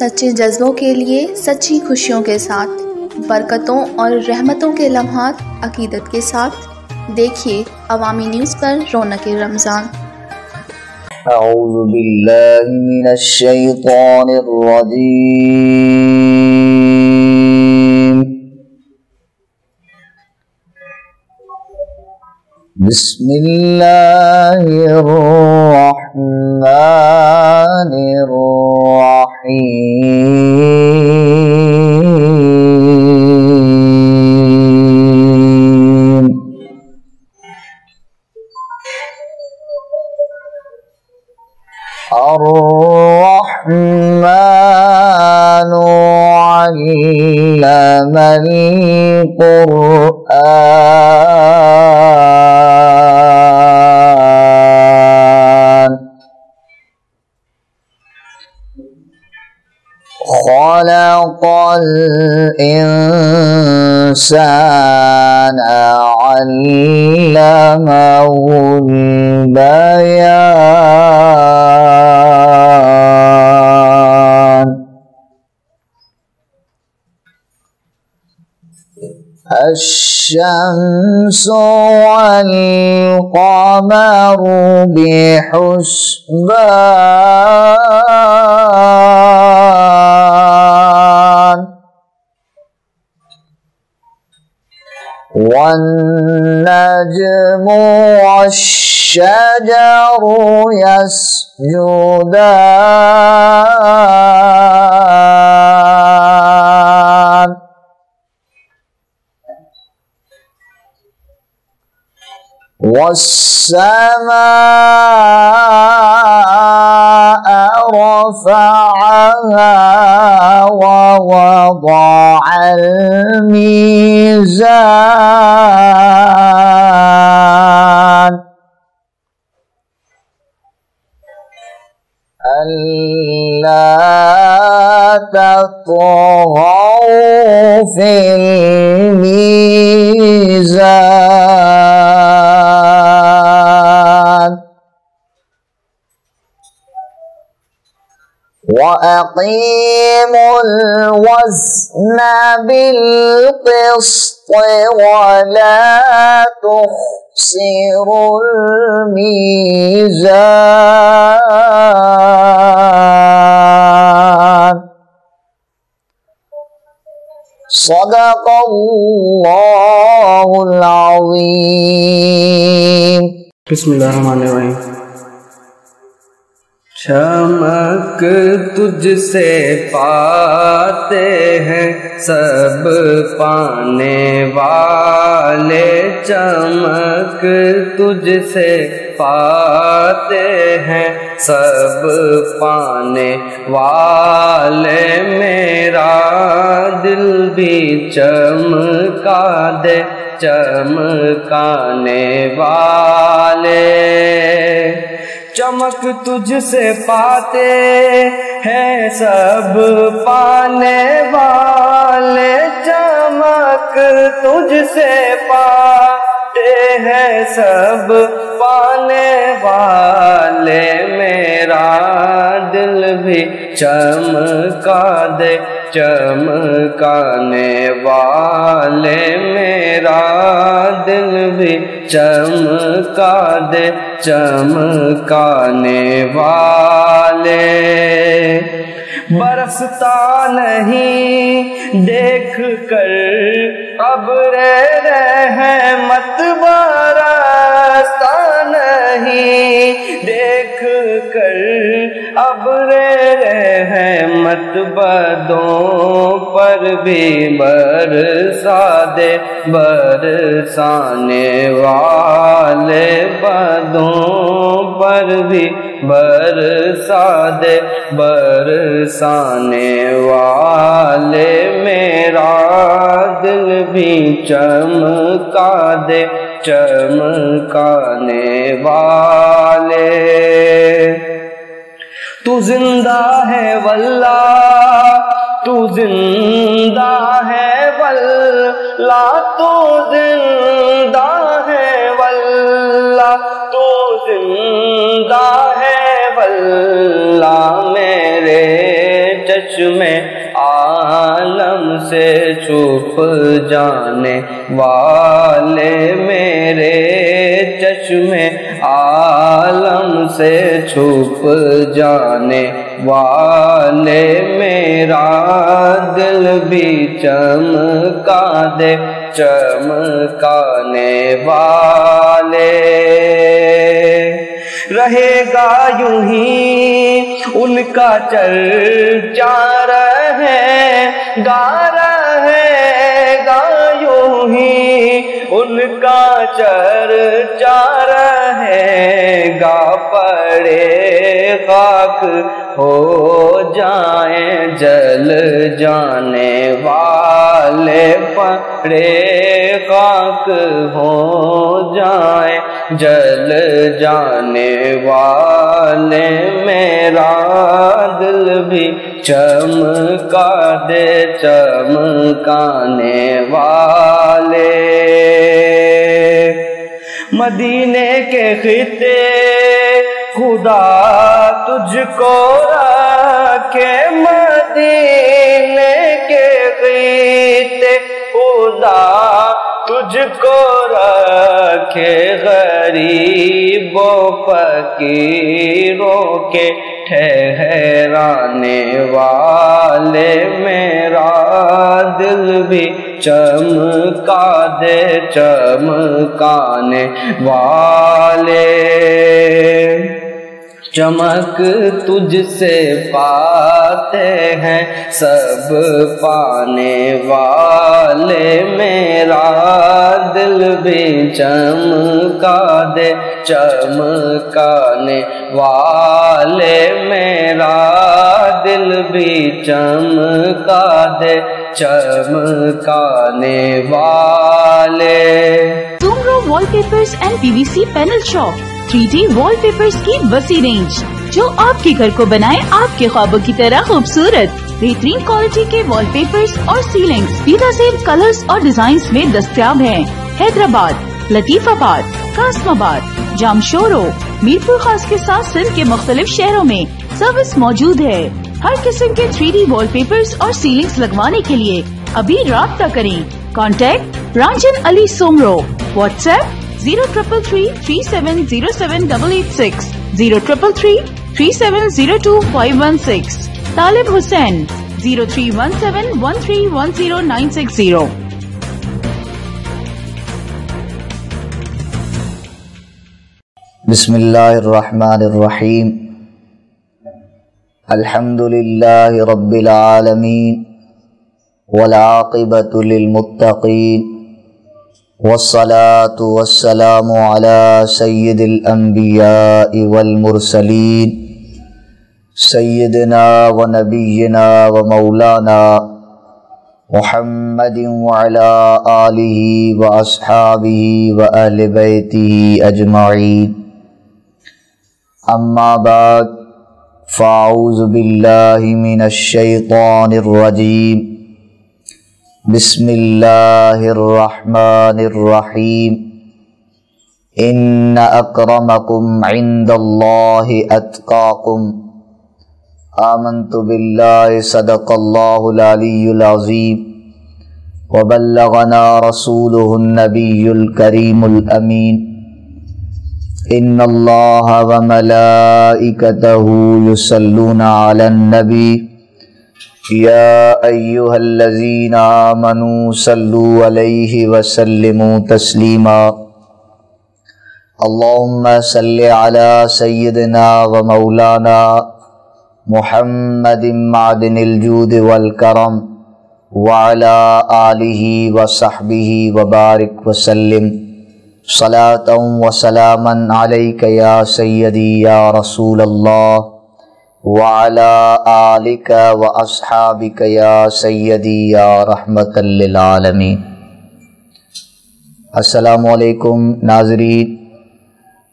سچے جذبوں کے لیے سچی خوشیوں کے ساتھ، برکتوں اور رحمتوں کے لمحات عقیدت کے ساتھ دیکھیے عوامی نیوز پر رونق رمضان۔ اعوذ باللہ من الشیطان الرجیم، بسم اللہ الرحمن الرحیم۔ الرحمن علم القرآن، خلق الإنسان علمه البيان، الشمس والقمر بحسبان، والنجم والشجر يسجدان، والسماء رفعها ووضع الميزان، ألا تطغوا في الميزان، وأقيموا الوزن بالقسط ولا تخسروا الميزان، صدق اللہ العظیم۔ بسم اللہ الرحمن الرحیم۔ چمک تجھ سے پاتے ہیں سب پانے والے، چمک تجھ سے پاتے ہیں سب پانے والے، میرا دل بھی چمکا دے چمکانے والے، چمک تجھ سے پاتے ہیں سب پانے والے، چمک تجھ سے پاتے ہیں سب پانے والے، میرا دل بھی چمکا دے چمکانے والے، میرا دل بھی چمکا دے چمکانے والے، برستا نہیں دیکھ کر ابر رحمت، برستا نہیں دیکھ کر ابر رحمت، بدوں پر بھی برسا دے برسانے والے، بدوں پر بھی برسا دے برسانے والے، میرا دل بھی چمکا دے چمکانے والے، تو زندہ ہے واللہ تو زندہ ہے واللہ تو زندہ ہے واللہ تو زندہ ہے واللہ، میرے چشمے عالم سے چھپ جانے والے، میرے چشمے عالم سے چھپ جانے والے، میرا دل بھی چمکا دے چمکانے والے۔ رہے گا یوں ہی ان کا چرچا، رہے گا یوں ہی ان کا چرچا، رہے گا پڑے خاک ہو جائیں جل جانے والے، پڑے خاک ہو جائیں جل جانے والے، میرا دل بھی چمکا دے چمکانے والے۔ مدینے کے خطے خدا تجھ کو رکھے، مدینے کے خطے خدا تجھ کو رکھے، غریب و فقیروں کے ٹھہرانے والے، میرا دل بھی چمکا دے چمکانے والے۔ چمک تجھ سے پاتے ہیں سب پانے والے، میرا دل بھی چمکا دے چمکانے والے، میرا دل بھی چمکا دے چمکانے والے۔ سومرو وال papers and PVC panel shop 3D وال پیپرز کی وسیع رینج، جو آپ کے گھر کو بنائے آپ کے خوابوں کی طرح خوبصورت۔ بہترین کوالٹی کے وال پیپرز اور سیلنگز فیدہ زیب کلرز اور ڈیزائنز میں دستیاب ہیں۔ حیدرآباد، لطیف آباد، قاسم آباد، جامشورو، میرپور خاص کے ساتھ سندھ کے مختلف شہروں میں سروس موجود ہے۔ ہر قسم کے 3D وال پیپرز اور سیلنگز لگوانے کے لیے ابھی رابطہ کریں۔ کانٹیکٹ رانجن علی سومرو، واٹس ایپ 0333370786 03333702 طالب حسین 0317131090۔ بسم اللہ الرحمن الرحیم، الحمد للہ رب العالمین، والعاقبۃ للمتقین، والصلاة والسلام علی سید الانبیاء والمرسلین، سیدنا و نبینا و مولانا محمد وعلی آلہ و اصحابہ و اہل بیتہ اجمعین، اما بعد فاعوذ باللہ من الشیطان الرجیم، بسم اللہ الرحمن الرحیم، ان اکرمکم عند اللہ اتقاکم، آمنت باللہ صدق اللہ العلی العظیم، وبلغنا رسولہ النبی الکریم الامین، ان اللہ وملائکتہ یصلون علی النبی، یا ایہا الذین آمنوا صلوا علیہ وسلموا تسلیما، اللہم صل علی سیدنا و مولانا محمد معدن الجود والکرم، وعلی آلہ وصحبہ وبارک وسلم، صلاۃ و سلاما علیک یا سیدی یا رسول اللہ، وعلی آلک و اصحابک یا سیدی یا رحمت للعالمین۔ السلام علیکم ناظرین،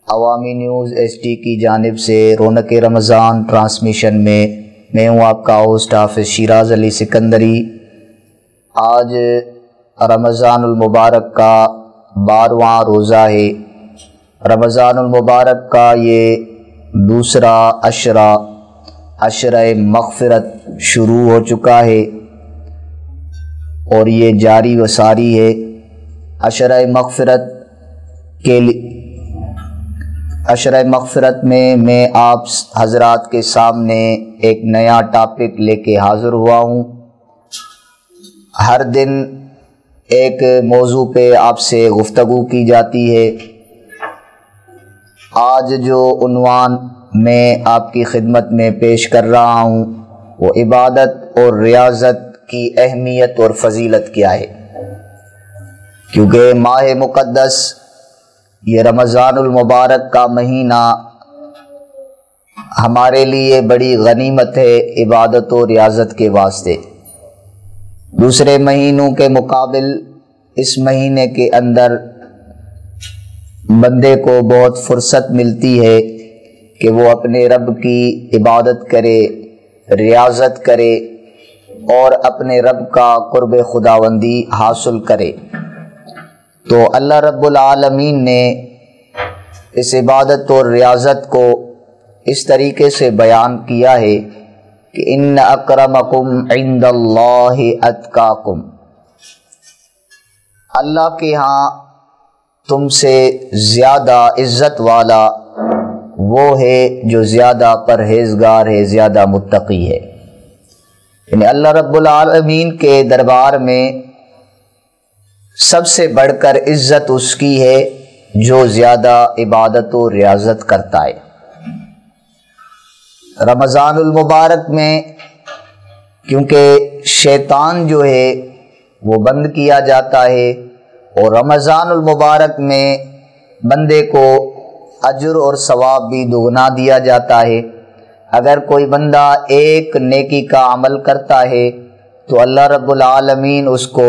عوامی نیوز ST کی جانب سے رونق رمضان ٹرانسمیشن میں ہوں آپ کا ہوسٹ حافظ شیراز علی سکندری۔ آج رمضان المبارک کا 12واں روزہ ہے۔ رمضان المبارک کا یہ دوسرا عشرہ عشرہ مغفرت شروع ہو چکا ہے اور یہ جاری و ساری ہے۔ عشرہ مغفرت میں آپ حضرات کے سامنے ایک نیا ٹاپک لے کے حاضر ہوا ہوں۔ ہر دن ایک موضوع پہ آپ سے گفتگو کی جاتی ہے۔ آج جو عنوان میں آپ کی خدمت میں پیش کر رہا ہوں وہ عبادت اور ریاضت کی اہمیت اور فضیلت کیا ہے، کیونکہ ماہ مقدس یہ رمضان المبارک کا مہینہ ہمارے لیے بڑی غنیمت ہے عبادت و ریاضت کے واسطے۔ دوسرے مہینوں کے مقابل اس مہینے کے اندر بندے کو بہت فرصت ملتی ہے کہ وہ اپنے رب کی عبادت کرے، ریاضت کرے اور اپنے رب کا قرب خداوندی حاصل کرے۔ تو اللہ رب العالمین نے اس عبادت اور ریاضت کو اس طریقے سے بیان کیا ہے کہ ان اکرمکم عند اللہ اتقاکم، اللہ کے ہاں تم سے زیادہ عزت والا وہ ہے جو زیادہ پرہیزگار ہے، زیادہ متقی ہے۔ یعنی اللہ رب العالمین کے دربار میں سب سے بڑھ کر عزت اس کی ہے جو زیادہ عبادت و ریاضت کرتا ہے۔ رمضان المبارک میں کیونکہ شیطان جو ہے وہ بند کیا جاتا ہے اور رمضان المبارک میں بندے کو اجر اور ثواب بھی دگنا دیا جاتا ہے۔ اگر کوئی بندہ ایک نیکی کا عمل کرتا ہے تو اللہ رب العالمین اس کو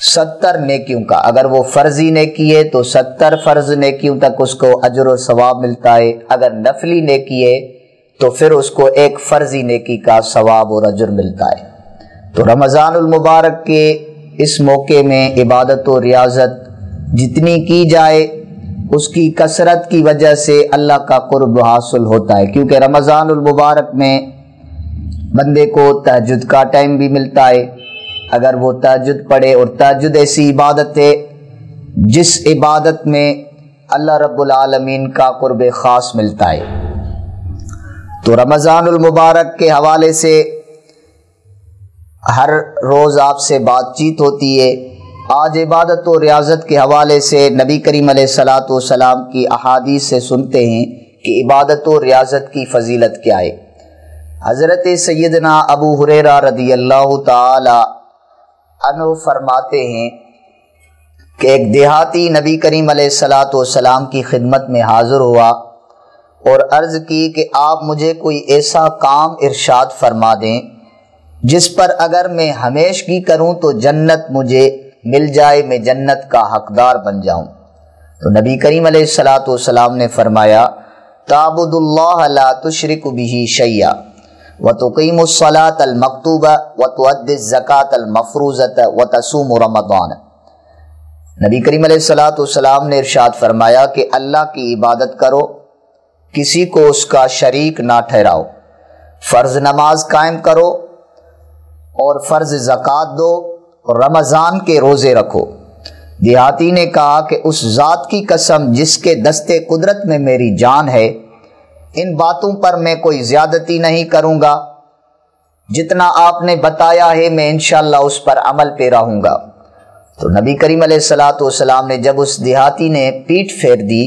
70 نیکیوں کا، اگر وہ فرضی نیکی ہے تو 70 فرض نیکیوں تک اس کو اجر و ثواب ملتا ہے، اگر نفلی نیکی ہے تو پھر اس کو ایک فرضی نیکی کا ثواب اور اجر ملتا ہے۔ تو رمضان المبارک کے اس موقع میں عبادت و ریاضت جتنی کی جائے اس کی کثرت کی وجہ سے اللہ کا قرب حاصل ہوتا ہے، کیونکہ رمضان المبارک میں بندے کو تہجد کا ٹائم بھی ملتا ہے۔ اگر وہ تہجد پڑھے، اور تہجد ایسی عبادت ہے جس عبادت میں اللہ رب العالمین کا قرب خاص ملتا ہے۔ تو رمضان المبارک کے حوالے سے ہر روز آپ سے بات چیت ہوتی ہے۔ آج عبادت و ریاضت کے حوالے سے نبی کریم علیہ الصلاۃ والسلام کی احادیث سے سنتے ہیں کہ عبادت و ریاضت کی فضیلت کیا ہے۔ حضرت سیدنا ابو ہریرہ رضی اللہ تعالی عنہ فرماتے ہیں کہ ایک دیہاتی نبی کریم علیہ الصلاۃ والسلام کی خدمت میں حاضر ہوا اور عرض کی کہ آپ مجھے کوئی ایسا کام ارشاد فرما دیں جس پر اگر میں ہمیشگی کروں تو جنت مجھے مل جائے، میں جنت کا حقدار بن جاؤں۔ تو نبی کریم علیہ الصلاۃ والسلام نے فرمایا تعبد اللہ لا تشرک بہ شیئا وتقیم الصلاۃ المکتوبہ وتؤدی الزکاۃ المفروضۃ وتصوم رمضان۔ نبی کریم علیہ الصلاۃ والسلام نے ارشاد فرمایا کہ اللہ کی عبادت کرو، کسی کو اس کا شریک نہ ٹھہراؤ، فرض نماز قائم کرو اور فرض زکوٰۃ دو، رمضان کے روزے رکھو۔ دیہاتی نے کہا کہ اس ذات کی قسم جس کے دستے قدرت میں میری جان ہے، ان باتوں پر میں کوئی زیادتی نہیں کروں گا، جتنا آپ نے بتایا ہے میں انشاءاللہ اس پر عمل پیرا ہوں گا۔ تو نبی کریم علیہ الصلاۃ والسلام نے جب اس دیہاتی نے پیٹھ پھیر دی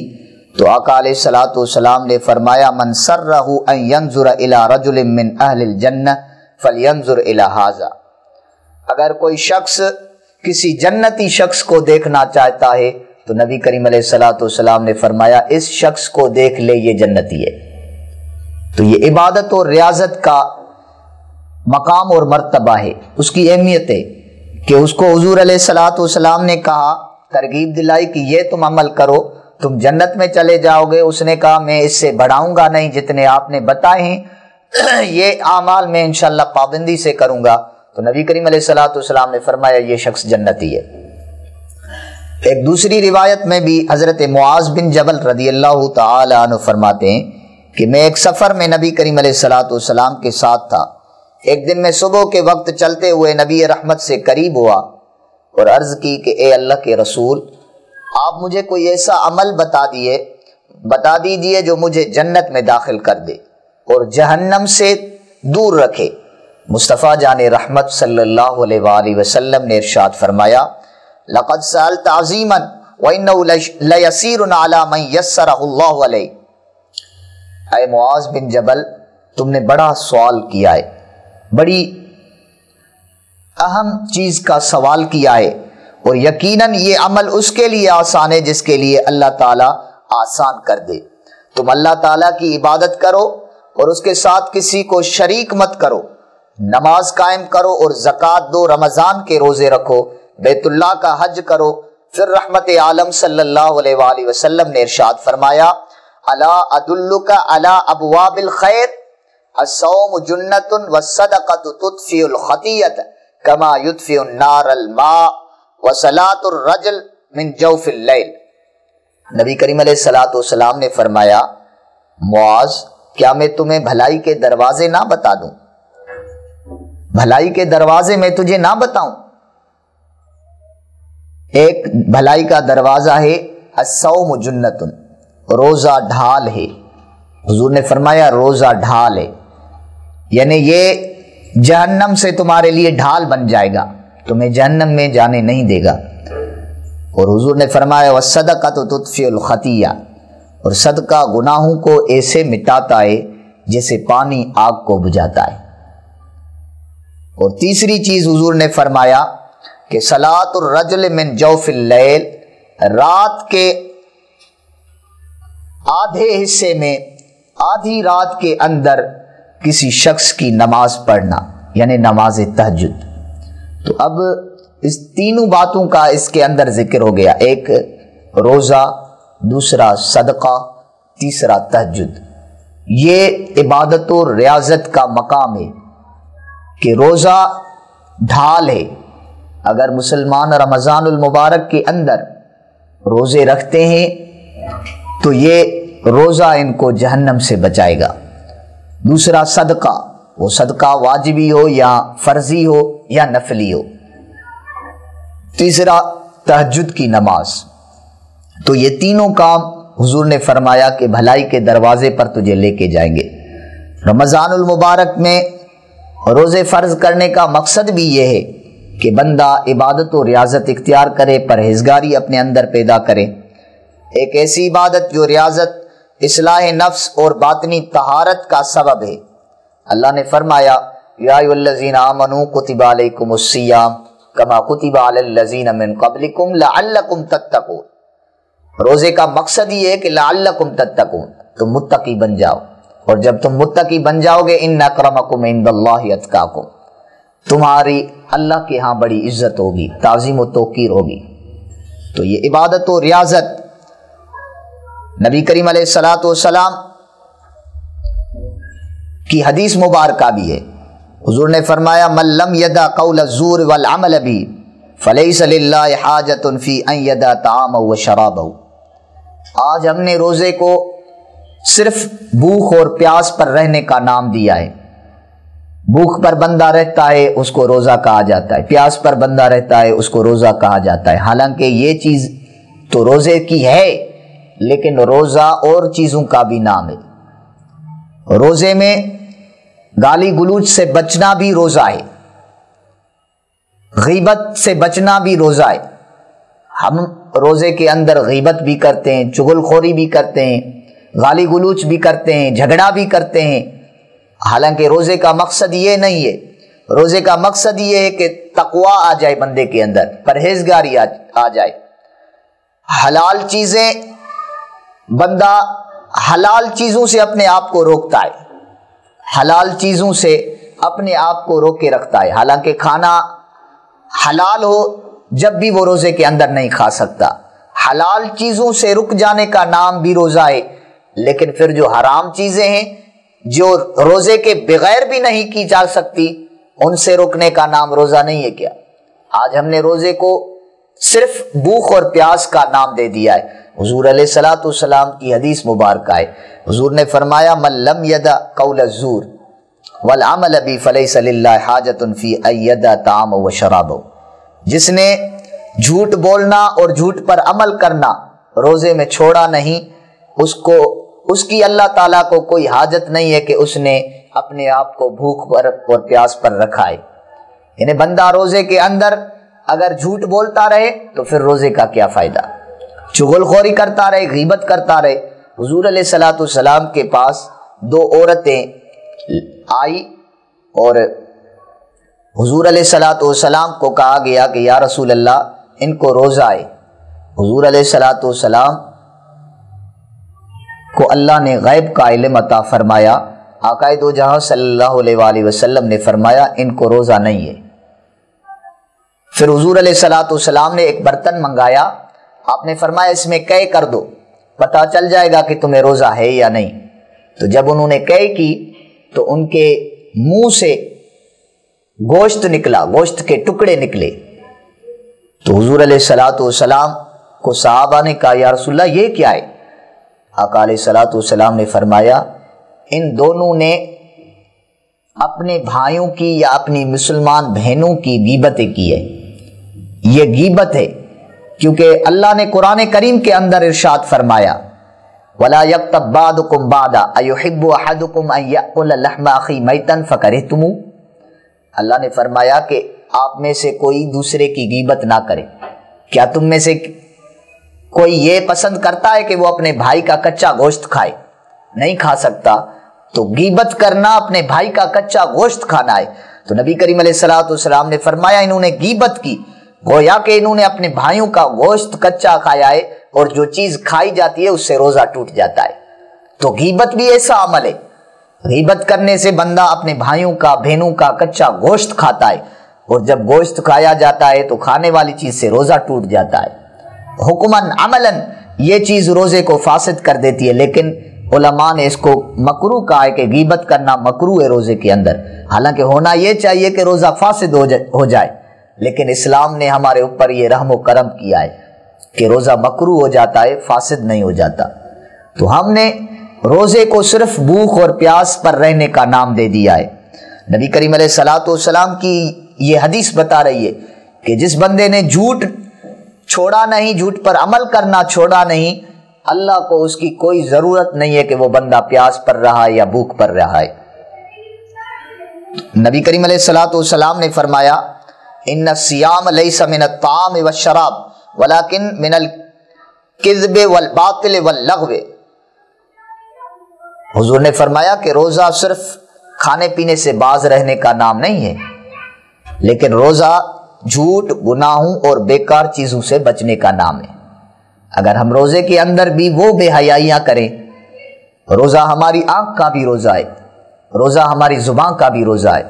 تو آقا علیہ الصلاۃ والسلام نے فرمایا من سرہ ان ینظر الی رجل من اہل الجنہ فلینظر الی ھذا، اگر کوئی شخص کسی جنتی شخص کو دیکھنا چاہتا ہے تو نبی کریم علیہ الصلاۃ والسلام نے فرمایا اس شخص کو دیکھ لے، یہ جنتی ہے۔ تو یہ عبادت اور ریاضت کا مقام اور مرتبہ ہے، اس کی اہمیت ہے کہ اس کو حضور علیہ الصلاۃ والسلام نے کہا، ترغیب دلائی کہ یہ تم عمل کرو تم جنت میں چلے جاؤ گے۔ اس نے کہا میں اس سے بڑھاؤں گا نہیں، جتنے آپ نے بتائے ہیں یہ اعمال میں انشاءاللہ پابندی سے کروں گا۔ تو نبی کریم علیہ الصلاۃ والسلام نے فرمایا یہ شخص جنتی ہے۔ ایک دوسری روایت میں بھی حضرت معاذ بن جبل رضی اللہ تعالی عنہ فرماتے ہیں کہ میں ایک سفر میں نبی کریم علیہ الصلوۃ والسلام کے ساتھ تھا۔ ایک دن میں صبح کے وقت چلتے ہوئے نبی رحمت سے قریب ہوا اور عرض کی کہ اے اللہ کے رسول، آپ مجھے کوئی ایسا عمل بتا دیجئے جو مجھے جنت میں داخل کر دے اور جہنم سے دور رکھے۔ مصطفیٰ جان رحمت صلی اللہ علیہ وآلہ وسلم نے ارشاد فرمایا، لقد سألت عظیما وإنه لیسیر علی من یسرہ اللہ علیہ۔ اے معاذ بن جبل، تم نے بڑا سوال کیا ہے، بڑی اہم چیز کا سوال کیا ہے، اور یقیناً یہ عمل اس کے لیے آسان ہے جس کے لیے اللہ تعالیٰ آسان کر دے۔ تم اللہ تعالیٰ کی عبادت کرو اور اس کے ساتھ کسی کو شریک مت کرو، نماز قائم کرو اور زکوٰۃ دو، رمضان کے روزے رکھو، بیت اللہ کا حج کرو۔ پھر رحمت عالم صلی اللہ علیہ وآلہ وسلم نے ارشاد فرمایا، الا ادلک علی ابواب الخیر، الصوم جنۃ والصدقۃ تطفئ الخطیۃ کما یطفئ النار الماء وصلاۃ الرجل من جوف اللیل۔ نبی کریم علیہ الصلوۃ والسلام نے فرمایا، معاذ، کیا میں تمہیں بھلائی کے دروازے نہ بتا دوں؟ بھلائی کے دروازے میں تجھے نہ بتاؤں؟ ایک بھلائی کا دروازہ ہے الصوم جنۃ، روزہ ڈھال ہے۔ حضور نے فرمایا روزہ ڈھال ہے، یعنی یہ جہنم سے تمہارے لیے ڈھال بن جائے گا، تمہیں جہنم میں جانے نہیں دے گا۔ اور حضور نے فرمایا والصدقۃ تطفئ الخطیہ، اور صدقہ گناہوں کو ایسے مٹاتا ہے جیسے پانی آگ کو بجھاتا ہے۔ اور تیسری چیز حضور نے فرمایا کہ صلاۃ الرجل من جوف اللیل، رات کے آدھے حصے میں، آدھی رات کے اندر کسی شخص کی نماز پڑھنا، یعنی نماز تہجد۔ تو اب اس تینوں باتوں کا اس کے اندر ذکر ہو گیا، ایک روزہ، دوسرا صدقہ، تیسرا تہجد۔ یہ عبادت و ریاضت کا مقام ہے کہ روزہ ڈھال ہے۔ اگر مسلمان رمضان المبارک کے اندر روزے رکھتے ہیں تو یہ روزہ ان کو جہنم سے بچائے گا۔ دوسرا صدقہ، وہ صدقہ واجبی ہو یا فرضی ہو یا نفلی ہو۔ تیسرا تہجد کی نماز۔ تو یہ تینوں کام حضور نے فرمایا کہ بھلائی کے دروازے پر تجھے لے کے جائیں گے۔ رمضان المبارک میں روزے فرض کرنے کا مقصد بھی یہ ہے کہ بندہ عبادت و ریاضت اختیار کرے، پرہیزگاری اپنے اندر پیدا کرے، ایک ایسی عبادت جو ریاضت، اصلاح نفس اور باطنی طہارت کا سبب ہے۔ اللہ نے فرمایا یا ایھا الذین آمنوا کتب علیکم الصیام کما کتب علی الذین من قبلکم لعلکم تتقون۔ روزے کا مقصد یہ ہے کہ لعلکم تتقون، تم متقی بن جاؤ، اور جب تم متقی بن جاؤ گے ان اکرمکم عند اللہ اتقاکم، تمہاری اللہ کے ہاں بڑی عزت ہوگی، تعظیم و توقیر ہوگی۔ تو یہ عبادت و ریاضت نبی کریم علیہ الصلوۃ والسلام کی حدیث مبارکہ بھی ہے۔ حضور نے فرمایا من لم یدع قول الزور والعمل به فلیس للہ حاجۃ فی ان یدع طعامہ وشرابہ۔ آج ہم نے روزے کو صرف بھوک اور پیاس پر رہنے کا نام دیا ہے۔ بھوک پر بندہ رہتا ہے اس کو روزہ کہا جاتا ہے، پیاس پر بندہ رہتا ہے اس کو روزہ کہا جاتا ہے۔ حالانکہ یہ چیز تو روزے کی ہے، لیکن روزہ اور چیزوں کا بھی نام ہے۔ روزے میں گالی گلوچ سے بچنا بھی روزہ ہے، غیبت سے بچنا بھی روزہ ہے۔ ہم روزے کے اندر غیبت بھی کرتے ہیں، چغل خوری بھی کرتے ہیں، گالی گلوچ بھی کرتے ہیں، جھگڑا بھی کرتے ہیں، حالانکہ روزے کا مقصد یہ نہیں ہے۔ روزے کا مقصد یہ ہے کہ تقویٰ آ جائے بندے کے اندر، پرہیزگاری آ جائے۔ حلال چیزیں، بندہ حلال چیزوں سے اپنے آپ کو روکتا ہے، حلال چیزوں سے اپنے آپ کو روک کے رکھتا ہے۔ حالانکہ کھانا حلال ہو جب بھی وہ روزے کے اندر نہیں کھا سکتا۔ حلال چیزوں سے رک جانے کا نام بھی روزہ ہے، لیکن پھر جو حرام چیزیں ہیں جو روزے کے بغیر بھی نہیں کی جا سکتی، ان سے رکنے کا نام روزہ نہیں ہے کیا؟ آج ہم نے روزے کو صرف بھوک اور پیاس کا نام دے دیا ہے، حضور علیہ الصلوۃ والسلام کی حدیث مبارکہ ہے، حضور نے فرمایا من لم یدع قول الزور والعمل بہ فلیس للہ حاجۃ فی ان یدع طعامہ و شرابہ، جس نے جھوٹ بولنا اور جھوٹ پر عمل کرنا روزے میں چھوڑا نہیں، اس کی اللہ تعالیٰ کو کوئی حاجت نہیں ہے کہ اس نے اپنے آپ کو بھوک پر اور پیاس پر رکھا ہے۔ یعنی بندہ روزے کے اندر اگر جھوٹ بولتا رہے تو پھر روزے کا کیا فائدہ، چغل خوری کرتا رہے، غیبت کرتا رہے۔ حضور علیہ الصلوۃ والسلام کے پاس دو عورتیں آئی اور حضور علیہ الصلوۃ والسلام کو کہا گیا کہ یا رسول اللہ ان کو روزہ ہے۔ حضور علیہ الصلوۃ والسلام کو اللہ نے غیب کا علم عطا فرمایا، آقائے دو جہاں صلی اللہ علیہ وآلہ وسلم نے فرمایا ان کو روزہ نہیں ہے۔ پھر حضور علیہ الصلوۃ والسلام نے ایک برتن منگایا، آپ نے فرمایا اس میں قے کر دو، پتہ چل جائے گا کہ تمہیں روزہ ہے یا نہیں۔ تو جب انہوں نے قے کی تو ان کے منہ سے گوشت نکلا، گوشت کے ٹکڑے نکلے۔ تو حضور علیہ الصلوۃ والسلام کو صحابہ نے کہا یا رسول اللہ یہ کیا ہے؟ آقا علیہ الصلوۃ والسلام نے فرمایا ان دونوں نے اپنے بھائیوں کی یا اپنی مسلمان بہنوں کی غیبتیں کی ہے، یہ غیبت ہے، کیونکہ اللہ نے قرآن کریم کے اندر ارشاد فرمایا وَلَا يَغْتَبْ بَعْضُكُمْ بَعْضًا أَيُحِبُّ أَحَدُكُمْ أَن يَأْكُلَ لَحْمَ أَخِيهِ مَيْتًا فَكَرِهْتُمُوهُ، اللہ نے فرمایا کہ آپ میں سے کوئی دوسرے کی غیبت نہ کرے۔ کیا تم میں سے کوئی یہ پسند کرتا ہے کہ وہ اپنے بھائی کا کچا گوشت کھائے؟ نہیں کھا سکتا۔ تو غیبت کرنا اپنے بھائی کا کچا گوشت کھانا ہے۔ تو نبی کریم علیہ الصلوۃ والسلام نے فرمایا انہوں نے غیبت کی، گویا کہ انہوں نے اپنے بھائیوں کا گوشت کچا کھایا ہے، اور جو چیز کھائی جاتی ہے اس سے روزہ ٹوٹ جاتا ہے۔ تو غیبت بھی ایسا عمل ہے، غیبت کرنے سے بندہ اپنے بھائیوں کا بہنوں کا کچا گوشت کھاتا ہے، اور جب گوشت کھایا جاتا ہے تو کھانے والی چیز سے روزہ ٹوٹ جاتا ہے۔ حکماً عملاً یہ چیز روزے کو فاسد کر دیتی ہے، لیکن علماء نے اس کو مکروہ کہا ہے کہ غیبت کرنا مکروہ ہے روزے کے اندر، حالانکہ ہونا یہ چاہیے کہ روزہ فاسد ہو جائے، لیکن اسلام نے ہمارے اوپر یہ رحم و کرم کیا ہے کہ روزہ مکروہ ہو جاتا ہے، فاسد نہیں ہو جاتا۔ تو ہم نے روزے کو صرف بھوک اور پیاس پر رہنے کا نام دے دیا ہے۔ نبی کریم علیہ الصلوۃ والسلام کی یہ حدیث بتا رہی ہے کہ جس بندے نے جھوٹ چھوڑا نہیں، جھوٹ پر عمل کرنا چھوڑا نہیں، اللہ کو اس کی کوئی ضرورت نہیں ہے کہ وہ بندہ پیاس پر رہا ہے یا بھوک پر رہا ہے۔ نبی کریم علیہ الصلوۃ والسلام نے فرمایا ان الصیام لیس من الطعام والشراب ولکن من الکذب والباطل واللغو، حضور نے فرمایا کہ روزہ صرف کھانے پینے سے باز رہنے کا نام نہیں ہے، لیکن روزہ جھوٹ، گناہوں اور بیکار چیزوں سے بچنے کا نام ہے۔ اگر ہم روزے کے اندر بھی وہ بے حیائیاں کریں، روزہ ہماری آنکھ کا بھی روزہ ہے، روزہ ہماری زبان کا بھی روزہ ہے،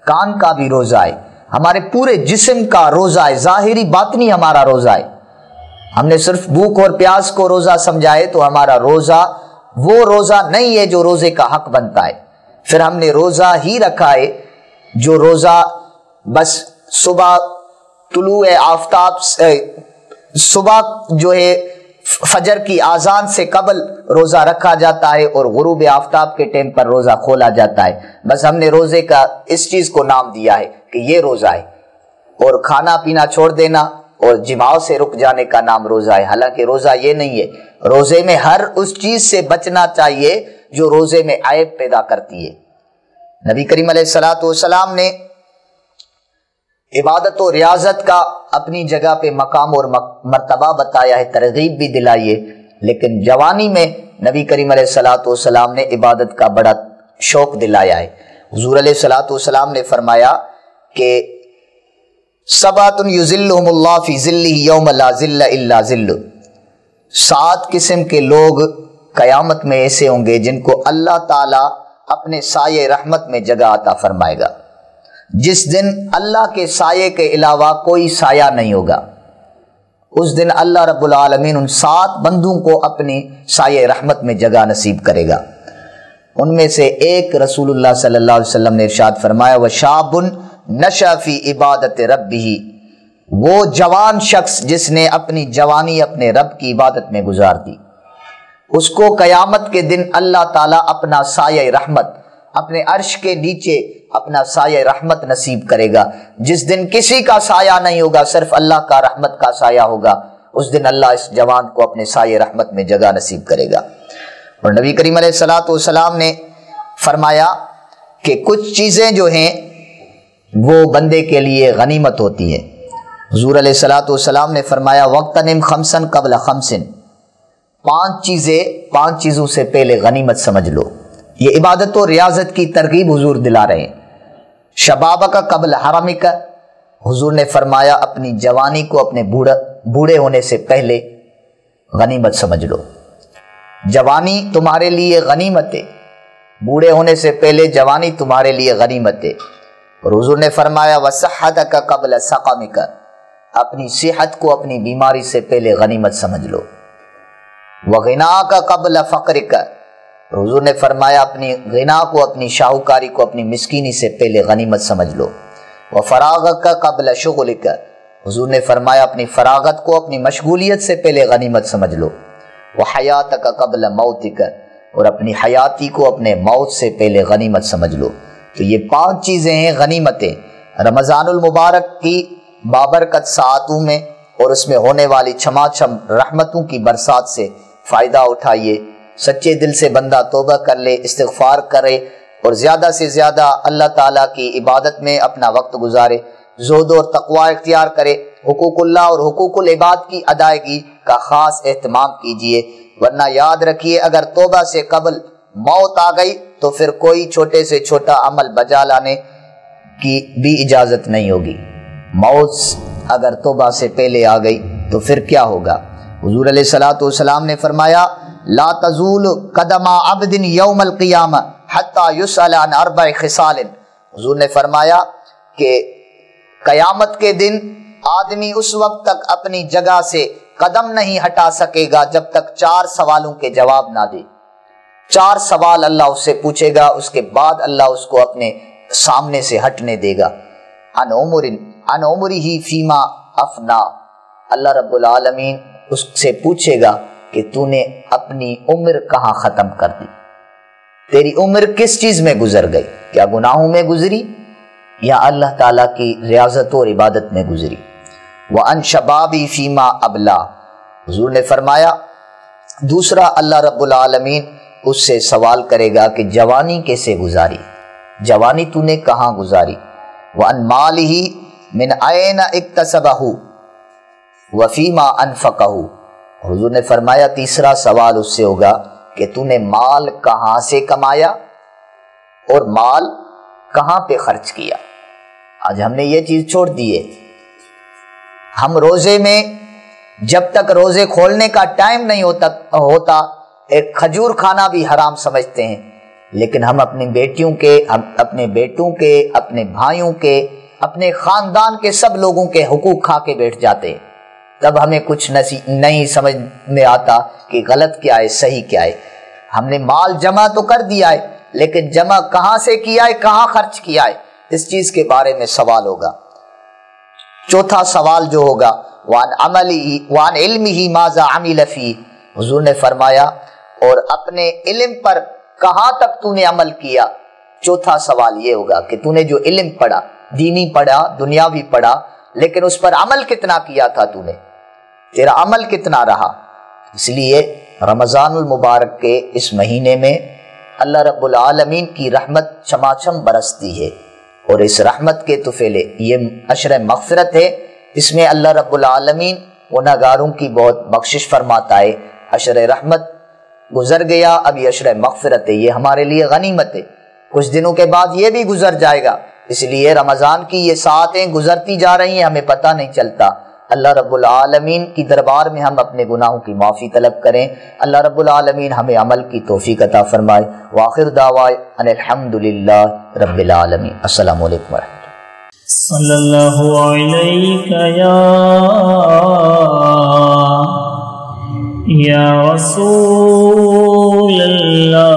کان کا بھی روزہ ہے، ہمارے پورے جسم کا روزہ ہے، ظاہری باطنی ہمارا روزہ ہے۔ ہم نے صرف بھوک اور پیاس کو روزہ سمجھا ہے تو ہمارا روزہ وہ روزہ نہیں ہے جو روزے کا حق بنتا ہے۔ پھر ہم نے روزہ ہی رکھا ہے جو روزہ بس صبح طلوع آفتاب صبح جو ہے فجر کی آذان سے قبل روزہ رکھا جاتا ہے اور غروب آفتاب کے ٹائم پر روزہ کھولا جاتا ہے۔ بس ہم نے روزے کا اس چیز کو نام دیا ہے کہ یہ روزہ ہے، اور کھانا پینا چھوڑ دینا اور جماع سے رک جانے کا نام روزہ ہے، حالانکہ روزہ یہ نہیں ہے۔ روزے میں ہر اس چیز سے بچنا چاہیے جو روزے میں عیب پیدا کرتی ہے۔ نبی کریم علیہ الصلوۃ والسلام نے عبادت و ریاضت کا اپنی جگہ پہ مقام اور مرتبہ بتایا ہے، ترغیب بھی دلائی ہے، لیکن جوانی میں نبی کریم علیہ الصلوۃ والسلام نے عبادت کا بڑا شوق دلایا ہے۔ حضور علیہ الصلوۃ والسلام نے فرمایا کہ سبعۃ یظلھم اللہ فی ظلہ یوم لا ظل الا ظلہ، 7 قسم کے لوگ قیامت میں ایسے ہوں گے جن کو اللہ تعالی اپنے سایہ رحمت میں جگہ عطا فرمائے گا، جس دن اللہ کے سائے کے علاوہ کوئی سایہ نہیں ہوگا۔ اس دن اللہ رب العالمین ان 7 بندوں کو اپنی سایہ رحمت میں جگہ نصیب کرے گا۔ ان میں سے ایک رسول اللہ صلی اللہ علیہ وسلم نے ارشاد فرمایا وَشَابٌ نَشَأَ فِي عِبَادَةِ رَبِّهِ، وہ جوان شخص جس نے اپنی جوانی اپنے رب کی عبادت میں گزار دی، اس کو قیامت کے دن اللہ تعالیٰ اپنا سایہ رحمت، اپنے عرش کے نیچے اپنا سایہ رحمت نصیب کرے گا، جس دن کسی کا سایہ نہیں ہوگا، صرف اللہ کا رحمت کا سایہ ہوگا۔ اس دن اللہ اس جوان کو اپنے سایہ رحمت میں جگہ نصیب کرے گا۔ اور نبی کریم علیہ الصلوۃ والسلام نے فرمایا کہ کچھ چیزیں جو ہیں وہ بندے کے لیے غنیمت ہوتی ہیں۔ حضور علیہ الصلوۃ والسلام نے فرمایا وقتنم خمسن قبل خمسن، پانچ چیزوں سے پہلے غنیمت سمجھ لو۔ یہ عبادت و ریاضت کی ترغیب حضور دلا رہے ہیں۔ شبابک قبل حرمک، حضور نے فرمایا اپنی جوانی کو اپنے بوڑھے ہونے سے پہلے غنیمت سمجھ لو۔ جوانی تمہارے لیے غنیمت ہے، بوڑھے ہونے سے پہلے جوانی تمہارے لیے غنیمت ہے۔ اور حضور نے فرمایا وصحتک قبل سقمک، اپنی صحت کو اپنی بیماری سے پہلے غنیمت سمجھ لو۔ وغناک قبل فقرک، حضور نے فرمایا اپنی غنا کو، اپنی شاہوکاری کو اپنی مسکینی سے پہلے غنیمت سمجھ لو۔ وفراغک قبل شغلک، حضور نے فرمایا اپنی فراغت کو اپنی مشغولیت سے پہلے غنیمت سمجھ لو۔ وحیاتک قبل موتک، اور اپنی حیاتی کو اپنے موت سے پہلے غنیمت سمجھ لو۔ تو یہ 5 چیزیں ہیں غنیمتیں۔ رمضان المبارک کی بابرکت ساعتوں میں اور اس میں ہونے والی چھماچھم رحمتوں کی برسات سے فائدہ اٹھائیے۔ سچے دل سے بندہ توبہ کر لے، استغفار کرے اور زیادہ سے زیادہ اللہ تعالیٰ کی عبادت میں اپنا وقت گزارے، زہد اور تقوی اختیار کرے، حقوق اللہ اور حقوق العباد کی ادائیگی کا خاص اہتمام کیجیے، ورنہ یاد رکھیے اگر توبہ سے قبل موت آ گئی تو پھر کوئی چھوٹے سے چھوٹا عمل بجا لانے کی بھی اجازت نہیں ہوگی۔ موت اگر توبہ سے پہلے آ گئی تو پھر کیا ہوگا؟ حضور علیہ الصلوۃ والسلام نے فرمایا لا تزول قدم عبد یوم القیامہ حتی یسأل عن 4 خصال، حضور نے فرمایا کہ قیامت کے دن آدمی اس وقت تک اپنی جگہ سے قدم نہیں ہٹا سکے گا جب تک 4 سوالوں کے جواب نہ دے۔ 4 سوال اللہ اس سے پوچھے گا، اس کے بعد اللہ اس کو اپنے سامنے سے ہٹنے دے گا۔ عن عمرہ فیما افنا، اللہ رب العالمین اس سے پوچھے گا کہ تو نے اپنی عمر کہاں ختم کر دی، تیری عمر کس چیز میں گزر گئی؟ کیا گناہوں میں گزری یا اللہ تعالیٰ کی ریاضت اور عبادت میں گزری؟ وَأَنْ شَبَابِي فِيمَا أَبْلَى، حضور نے فرمایا دوسرا اللہ رب العالمین اس سے سوال کرے گا کہ جوانی کیسے گزاری، جوانی تو نے کہاں گزاری؟ وَأَنْ مَالِهِ مِنْ أَيْنَ اكْتَسَبَهُ وَفِيمَا أَنْفَقَهُ، حضور نے فرمایا تیسرا سوال اس سے ہوگا کہ تو نے مال کہاں سے کمایا اور مال کہاں پہ خرچ کیا۔ آج ہم نے یہ چیز چھوڑ دی ہے، ہم روزے میں جب تک روزے کھولنے کا ٹائم نہیں ہوتا ایک کھجور کھانا بھی حرام سمجھتے ہیں، لیکن ہم اپنی بیٹیوں کے، اپنے بیٹوں کے، اپنے بھائیوں کے، اپنے خاندان کے سب لوگوں کے حقوق کھا کے بیٹھ جاتے ہیں۔ تب ہمیں کچھ نہیں سمجھ میں آتا کہ غلط کیا ہے صحیح کیا ہے۔ ہم نے مال جمع تو کر دیا ہے لیکن جمع کہاں سے کیا ہے، کہاں خرچ کیا ہے، اس چیز کے بارے میں سوال ہوگا۔ چوتھا سوال جو ہوگا وَعَنْ عِلْمِهِ مَاذَا عَمِلَ فِيهِ، حضور نے فرمایا اور اپنے علم پر کہاں تک تو نے عمل کیا۔ چوتھا سوال یہ ہوگا کہ تو نے جو علم پڑھا، دینی پڑھا، دنیاوی پڑھا، لیکن اس پر عمل کتنا کیا تھا تو نے، تیرا عمل کتنا رہا۔ اس لیے رمضان المبارک کے اس مہینے میں اللہ رب العالمین کی رحمت چماچم برستی ہے، اور اس رحمت کے طفیلے یہ عشر مغفرت ہے، اس میں اللہ رب العالمین گناہگاروں کی بہت بخشش فرماتا ہے۔ عشر رحمت گزر گیا، اب یہ عشر مغفرت ہے، یہ ہمارے لیے غنیمت ہے، کچھ دنوں کے بعد یہ بھی گزر جائے گا۔ اس لیے رمضان کی یہ ساعتیں گزرتی جا رہی ہیں، ہمیں پتہ نہیں چلتا۔ اللہ رب العالمین کی دربار میں ہم اپنے گناہوں کی معافی طلب کریں، اللہ رب العالمین ہمیں عمل کی توفیق عطا فرمائے۔ وآخر دعوائے ان الحمدللہ رب العالمین۔ السلام علیکم ورحمۃ اللہ۔ صلی اللہ علیہ یا رسول اللہ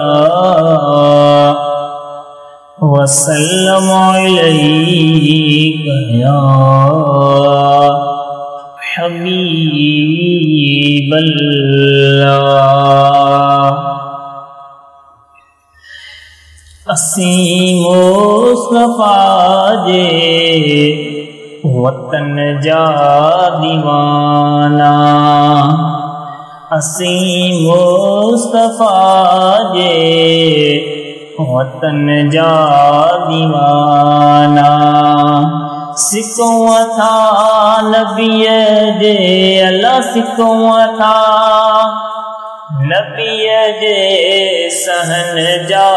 وسلم علیک یا حبیب اللہ۔ اسیں مصطفیٰ جے وطن جا دیوانہ، اسیں مصطفیٰ جے وطن جا دیوانہ، سکھوں تھا نبی جے اللہ، سکھوں تھا نبی جے سہن جا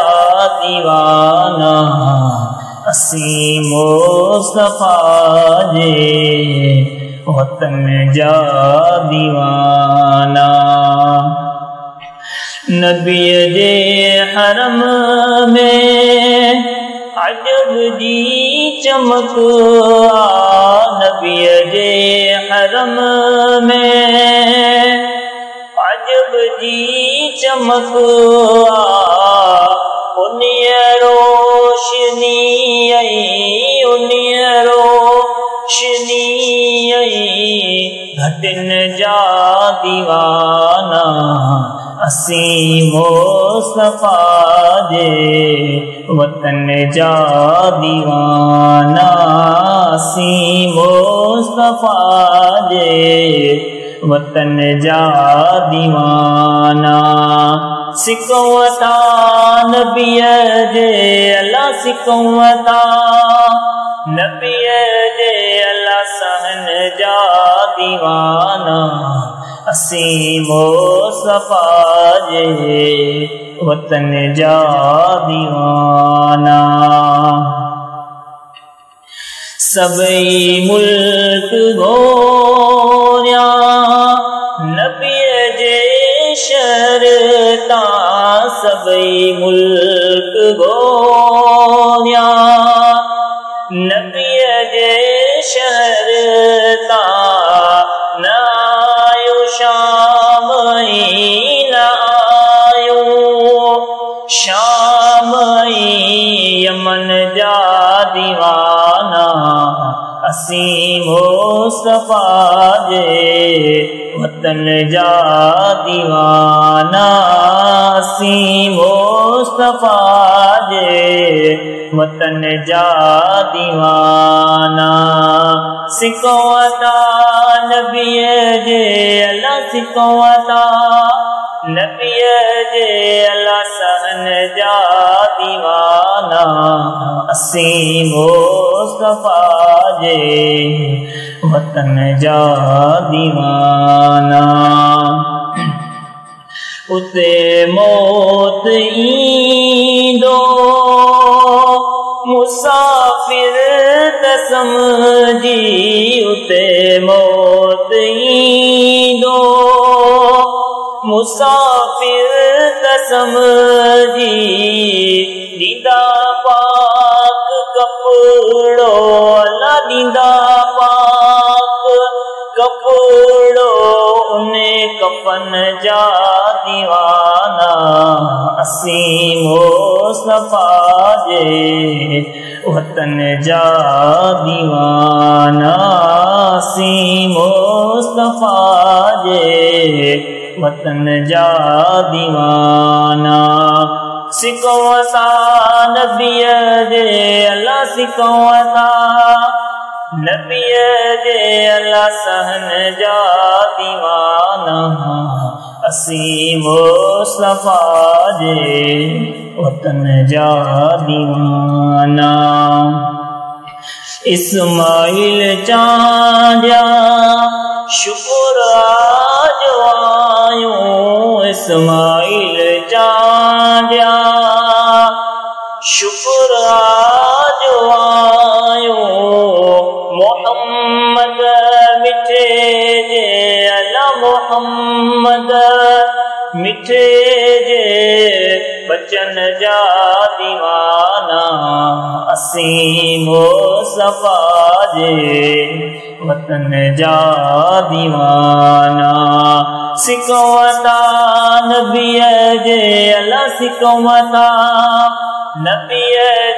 دیوانہ، اسیں مصطفیٰ جے وطن جا دیوانہ۔ نبی جے حرم میں عجب جی چمک آ، نبی جے حرم میں عجب جی چمک آ، انہی روشنی آئی، انہی روشنی آئی، گھٹن جا دیوانہ، اسیں مصطفیٰ جے وطن جا دیوانہ، اسیں مصطفیٰ جے وطن جا دیوانہ، سکھوں تا نبی جے اللہ، سکھوں تا نبی جے اللہ سہن جا دیوانہ، اسیں مصطفیٰ جے وطن جا دیوانہ۔ سبئی ملک گھوریاں نبی جے شہر تاں، سبئی ملک گھوریاں نبی جے شہر تاں، نہ آیو شام نہ آیو شام یمن جا دیوانہ، اسیں مصطفیٰ جے وطن جا دیوانہ، اسیں مصطفیٰ جے وطن جا دیوانہ، سکھوں تا نبی جے اللہ، سکھوں تا نبی جے اللہ سہن جا دیوانہ، اسیں مصطفیٰ جے وطن جا دیوانہ۔ اتے موت ایندو مسافر تسمجھی، اتے موت ایندو مسافر تسمجھی، دیدہ پاک کپڑو اللہ، دیدہ پاک کپڑو انہیں کفن جا دیوانہ، اسیں مصطفیٰ جے وطن جا دیوانہ، اسیں مصطفیٰ جے وطن جا دیوانہ، سکھوں تا نبی جے اللہ، سکھوں تا نبی جے اللہ سہن جا دیوانہ، اسیں مصطفیٰ جے وطن جا دیوانہ۔ اسماعیل چاندیا شکر آج آیوں، اسماعیل چاندیا شکر آج آیوں، محمد مٹھے جے اللہ، محمد مٹھے جے بچن جا دیوانہ، اسیں مصطفیٰ جے وطن جا دیوانہ، سکھوں تا نبی جے اللہ، سکھوں تا نبی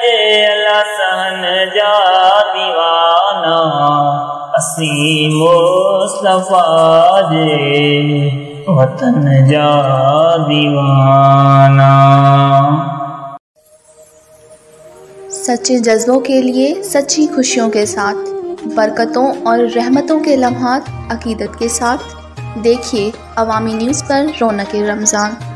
دے اللہ سہن جا دیوانہ اسی مصطفیٰ دے وطن جا دیوانہ۔ سچے جذبوں کے لیے سچی خوشیوں کے ساتھ برکتوں اور رحمتوں کے لمحات عقیدت کے ساتھ دیکھیے عوامی نیوز پر رونق رمضان۔